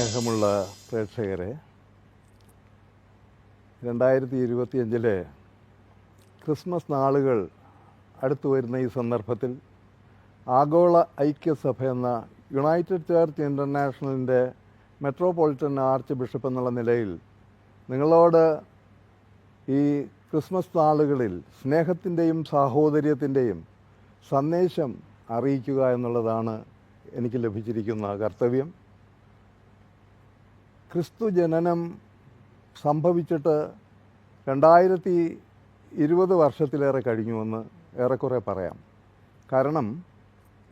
സ്നേഹമുള്ള പ്രേക്ഷകരെ, 2025 ക്രിസ്മസ് നാളുകൾ അടുത്തു വരുന്ന ഈ സന്ദർഭത്തിൽ ആഗോള ഐക്യസഭ എന്ന യുണൈറ്റഡ് ചർച്ച് ഇൻ്റർനാഷണലിൻ്റെ മെട്രോപൊളിറ്റൻ ആർച്ച് ബിഷപ്പ് എന്നുള്ള നിലയിൽ നിങ്ങളോട് ഈ ക്രിസ്മസ് നാളുകളിൽ സ്നേഹത്തിൻ്റെയും സാഹോദര്യത്തിൻ്റെയും സന്ദേശം അറിയിക്കുക എന്നുള്ളതാണ് എനിക്ക് ലഭിച്ചിരിക്കുന്ന കർത്തവ്യം. ക്രിസ്തു ജനനം സംഭവിച്ചിട്ട് 2020 വർഷത്തിലേറെ കഴിഞ്ഞുവെന്ന് ഏറെക്കുറെ പറയാം. കാരണം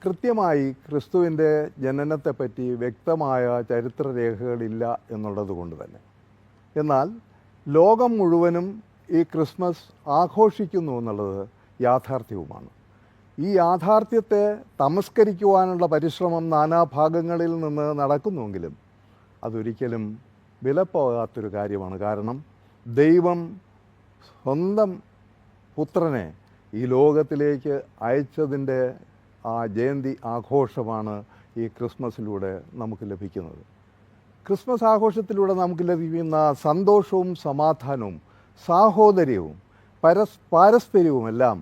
കൃത്യമായി ക്രിസ്തുവിൻ്റെ ജനനത്തെപ്പറ്റി വ്യക്തമായ ചരിത്രരേഖകളില്ല എന്നുള്ളത് കൊണ്ട് തന്നെ. എന്നാൽ ലോകം മുഴുവനും ഈ ക്രിസ്മസ് ആഘോഷിക്കുന്നു എന്നുള്ളത് യാഥാർത്ഥ്യവുമാണ്. ഈ യാഥാർത്ഥ്യത്തെ തമസ്കരിക്കുവാനുള്ള പരിശ്രമം നാനാഭാഗങ്ങളിൽ നിന്ന് നടക്കുന്നുവെങ്കിലും അതൊരിക്കലും വിലപ്പോകാത്തൊരു കാര്യമാണ്. കാരണം ദൈവം സ്വന്തം പുത്രനെ ഈ ലോകത്തിലേക്ക് അയച്ചതിൻ്റെ ആ ജയന്തി ആഘോഷമാണ് ഈ ക്രിസ്മസിലൂടെ നമുക്ക് ലഭിക്കുന്നത്. ക്രിസ്മസ് ആഘോഷത്തിലൂടെ നമുക്ക് ലഭിക്കുന്ന സന്തോഷവും സമാധാനവും സാഹോദര്യവും പാരസ്പര്യവുമെല്ലാം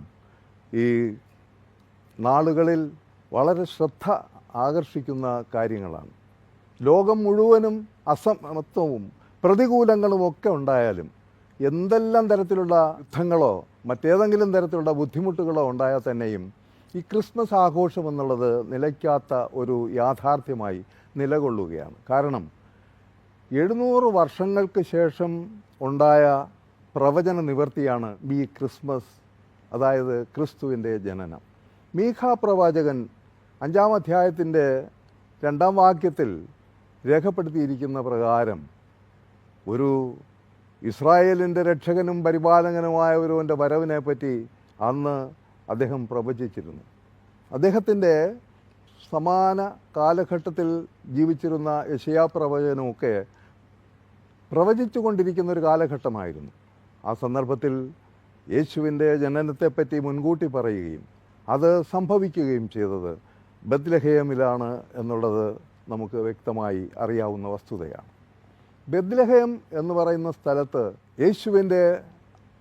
ഈ നാളുകളിൽ വളരെ ശ്രദ്ധ ആകർഷിക്കുന്ന കാര്യങ്ങളാണ്. ലോകം മുഴുവനും അസമത്വവും പ്രതികൂലങ്ങളും ഒക്കെ ഉണ്ടായാലും, എന്തെല്ലാം തരത്തിലുള്ള യുദ്ധങ്ങളോ മറ്റേതെങ്കിലും തരത്തിലുള്ള ബുദ്ധിമുട്ടുകളോ ഉണ്ടായാൽ തന്നെയും ഈ ക്രിസ്മസ് ആഘോഷം എന്നുള്ളത് നിലയ്ക്കാത്ത ഒരു യാഥാർത്ഥ്യമായി നിലകൊള്ളുകയാണ്. കാരണം 700 വർഷങ്ങൾക്ക് ശേഷം ഉണ്ടായ പ്രവചന നിവൃത്തിയാണ് ഈ ക്രിസ്മസ്, അതായത് ക്രിസ്തുവിൻ്റെ ജനനം. മീഖാ പ്രവാചകൻ 5-ാം അധ്യായത്തിൻ്റെ 2-ാം വാക്യത്തിൽ രേഖപ്പെടുത്തിയിരിക്കുന്ന പ്രകാരം ഒരു ഇസ്രായേലിൻ്റെ രക്ഷകനും പരിപാലകനുമായ ഒരുവൻ്റെ വരവിനെ പറ്റി അന്ന് അദ്ദേഹം പ്രവചിച്ചിരുന്നു. അദ്ദേഹത്തിൻ്റെ സമാന കാലഘട്ടത്തിൽ ജീവിച്ചിരുന്ന യെശയ്യാ പ്രവചനമൊക്കെ പ്രവചിച്ചു കൊണ്ടിരിക്കുന്ന ഒരു കാലഘട്ടമായിരുന്നു. ആ സന്ദർഭത്തിൽ യേശുവിൻ്റെ ജനനത്തെപ്പറ്റി മുൻകൂട്ടി പറയുകയും അത് സംഭവിക്കുകയും ചെയ്തത് ബത്ലഹേമിലാണ് എന്നുള്ളത് നമുക്ക് വ്യക്തമായി അറിയാവുന്ന വസ്തുതയാണ്. ബത്ലഹേം എന്ന് പറയുന്ന സ്ഥലത്ത് യേശുവിൻ്റെ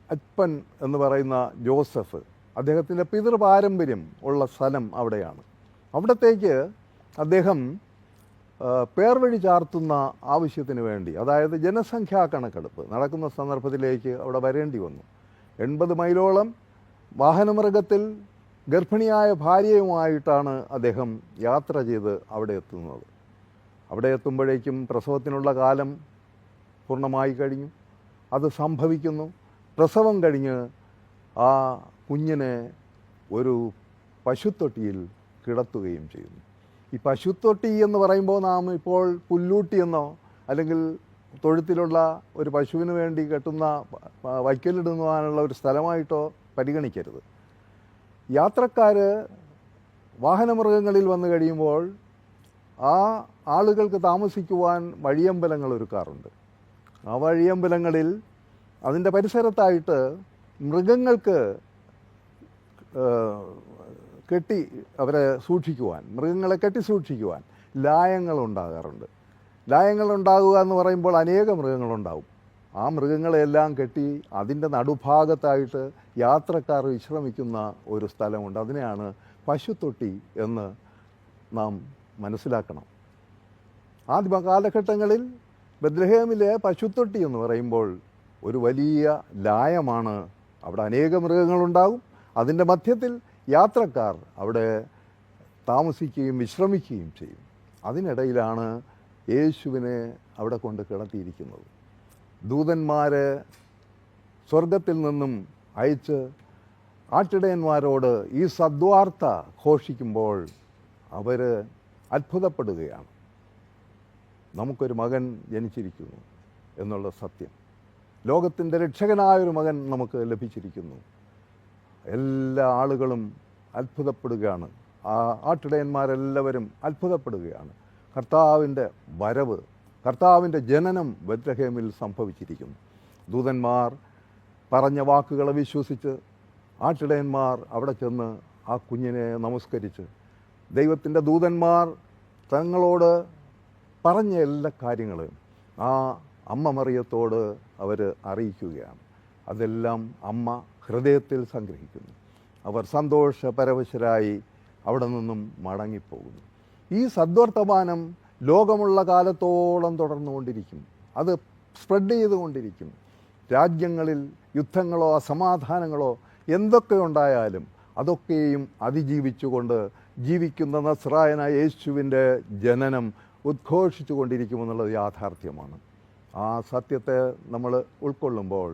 അപ്പൻ എന്ന് പറയുന്ന ജോസഫ്, അദ്ദേഹത്തിൻ്റെ പിതൃപാരമ്പര്യം ഉള്ള സ്ഥലം അവിടെയാണ്. അവിടത്തേക്ക് അദ്ദേഹം പേർവഴി ചാർത്തുന്ന ആവശ്യത്തിന് വേണ്ടി, അതായത് ജനസംഖ്യാ കണക്കെടുപ്പ് നടക്കുന്ന സന്ദർഭത്തിലേക്ക് അവിടെ വരേണ്ടി വന്നു. 80 മൈലോളം വാഹനമൃഗത്തിൽ ഗർഭിണിയായ ഭാര്യയുമായിട്ടാണ് അദ്ദേഹം യാത്ര ചെയ്ത് അവിടെ എത്തുന്നത്. അവിടെ എത്തുമ്പോഴേക്കും പ്രസവത്തിനുള്ള കാലം പൂർണ്ണമായി കഴിഞ്ഞു. അത് സംഭവിക്കുന്നു. പ്രസവം കഴിഞ്ഞ് ആ കുഞ്ഞിനെ ഒരു പശുത്തൊട്ടിയിൽ കിടത്തുകയും ചെയ്യുന്നു. ഈ പശുത്തൊട്ടി എന്ന് പറയുമ്പോൾ നാം ഇപ്പോൾ പുല്ലൂട്ടി എന്നോ അല്ലെങ്കിൽ തൊഴുത്തിലുള്ള ഒരു പശുവിന് വേണ്ടി കെട്ടുന്ന വയ്ക്കലിടുവാനുള്ള ഒരു സ്ഥലമായിട്ടോ പരിഗണിക്കരുത്. യാത്രക്കാർ വാഹനമൃഗങ്ങളിൽ വന്നു കഴിയുമ്പോൾ ആ ആളുകൾക്ക് താമസിക്കുവാൻ വഴിയമ്പലങ്ങൾ ഒരുക്കാറുണ്ട്. ആ വഴിയമ്പലങ്ങളിൽ അതിൻ്റെ പരിസരത്തായിട്ട് മൃഗങ്ങൾക്ക് കെട്ടി അവരെ സൂക്ഷിക്കുവാൻ, മൃഗങ്ങളെ കെട്ടി സൂക്ഷിക്കുവാൻ ലായങ്ങളുണ്ടാകാറുണ്ട്. ലായങ്ങളുണ്ടാകുക എന്ന് പറയുമ്പോൾ അനേക മൃഗങ്ങളുണ്ടാവും. ആ മൃഗങ്ങളെല്ലാം കെട്ടി അതിൻ്റെ നടുഭാഗത്തായിട്ട് യാത്രക്കാർ വിശ്രമിക്കുന്ന ഒരു സ്ഥലമുണ്ട്. അതിനെയാണ് പശുത്തൊട്ടി എന്ന് നാം മനസ്സിലാക്കണം. ആദ്യ കാലഘട്ടങ്ങളിൽ ബത്ലഹേമിലെ പശുത്തൊട്ടി എന്ന് പറയുമ്പോൾ ഒരു വലിയ ലായമാണ്. അവിടെ അനേക മൃഗങ്ങളുണ്ടാകും. അതിൻ്റെ മധ്യത്തിൽ യാത്രക്കാർ അവിടെ താമസിക്കുകയും വിശ്രമിക്കുകയും ചെയ്യും. അതിനിടയിലാണ് യേശുവിനെ അവിടെ കൊണ്ട് കിടത്തിയിരിക്കുന്നത്. ദൂതന്മാർ സ്വർഗത്തിൽ നിന്നും അയച്ച് ആട്ടിടയന്മാരോട് ഈ സദ്വാർത്ത ഘോഷിക്കുമ്പോൾ അവർ അത്ഭുതപ്പെടുകയാണ്. നമുക്കൊരു മകൻ ജനിച്ചിരിക്കുന്നു എന്നുള്ള സത്യം, ലോകത്തിൻ്റെ രക്ഷകനായൊരു മകൻ നമുക്ക് ലഭിച്ചിരിക്കുന്നു. എല്ലാ ആളുകളും അത്ഭുതപ്പെടുകയാണ്. ആ ആട്ടിടയന്മാരെല്ലാവരും അത്ഭുതപ്പെടുകയാണ്. കർത്താവിൻ്റെ വരവ്, കർത്താവിൻ്റെ ജനനം ബത്ലഹേമിൽ സംഭവിച്ചിരിക്കുന്നു. ദൂതന്മാർ പറഞ്ഞ വാക്കുകളെ വിശ്വസിച്ച് ആട്ടിടയന്മാർ അവിടെ ചെന്ന് ആ കുഞ്ഞിനെ നമസ്കരിച്ച്, ദൈവത്തിൻ്റെ ദൂതന്മാർ തങ്ങളോട് പറഞ്ഞ എല്ലാ കാര്യങ്ങളും ആ അമ്മ മറിയത്തോട് അവർ അറിയിക്കുകയാണ്. അതെല്ലാം അമ്മ ഹൃദയത്തിൽ സംഗ്രഹിക്കുന്നു. അവർ സന്തോഷപരവശരായി അവിടെ നിന്നും മടങ്ങിപ്പോകുന്നു. ഈ സദ്വർത്തമാനം ലോകമുള്ള കാലത്തോളം തുടർന്നുകൊണ്ടിരിക്കും. അത് സ്പ്രെഡ് ചെയ്തുകൊണ്ടിരിക്കും. രാജ്യങ്ങളിൽ യുദ്ധങ്ങളോ അസമാധാനങ്ങളോ എന്തൊക്കെ ഉണ്ടായാലും അതൊക്കെയും അതിജീവിച്ചുകൊണ്ട് ജീവിക്കുന്ന നസ്രായനായ യേശുവിൻ്റെ ജനനം ഉദ്ഘോഷിച്ചു കൊണ്ടിരിക്കുമെന്നുള്ളത് യാഥാർത്ഥ്യമാണ്. ആ സത്യത്തെ നമ്മൾ ഉൾക്കൊള്ളുമ്പോൾ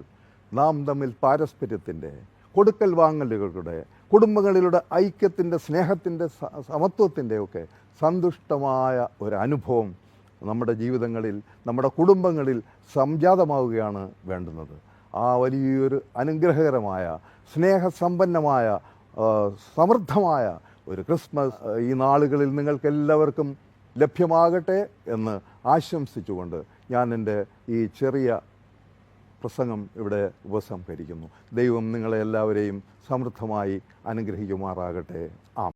നാം തമ്മിൽ പാരസ്പര്യത്തിൻ്റെ, കൊടുക്കൽ വാങ്ങലുകളുടെ, കുടുംബങ്ങളിലൂടെ ഐക്യത്തിൻ്റെ, സ്നേഹത്തിൻ്റെ, സമത്വത്തിൻ്റെയൊക്കെ സന്തുഷ്ടമായ ഒരനുഭവം നമ്മുടെ ജീവിതങ്ങളിൽ, നമ്മുടെ കുടുംബങ്ങളിൽ സംജാതമാവുകയാണ് വേണ്ടുന്നത്. ആ വലിയൊരു അനുഗ്രഹകരമായ, സ്നേഹസമ്പന്നമായ, സമൃദ്ധമായ ഒരു ക്രിസ്മസ് ഈ നാളുകളിൽ നിങ്ങൾക്കെല്ലാവർക്കും ലഭ്യമാകട്ടെ എന്ന് ആശംസിച്ചുകൊണ്ട് ഞാൻ എൻ്റെ ഈ ചെറിയ പ്രസംഗം ഇവിടെ ഉപസംഹരിക്കുന്നു. ദൈവം നിങ്ങളെ എല്ലാവരെയും സമൃദ്ധമായി അനുഗ്രഹിക്കുമാറാകട്ടെ. ആമേൻ.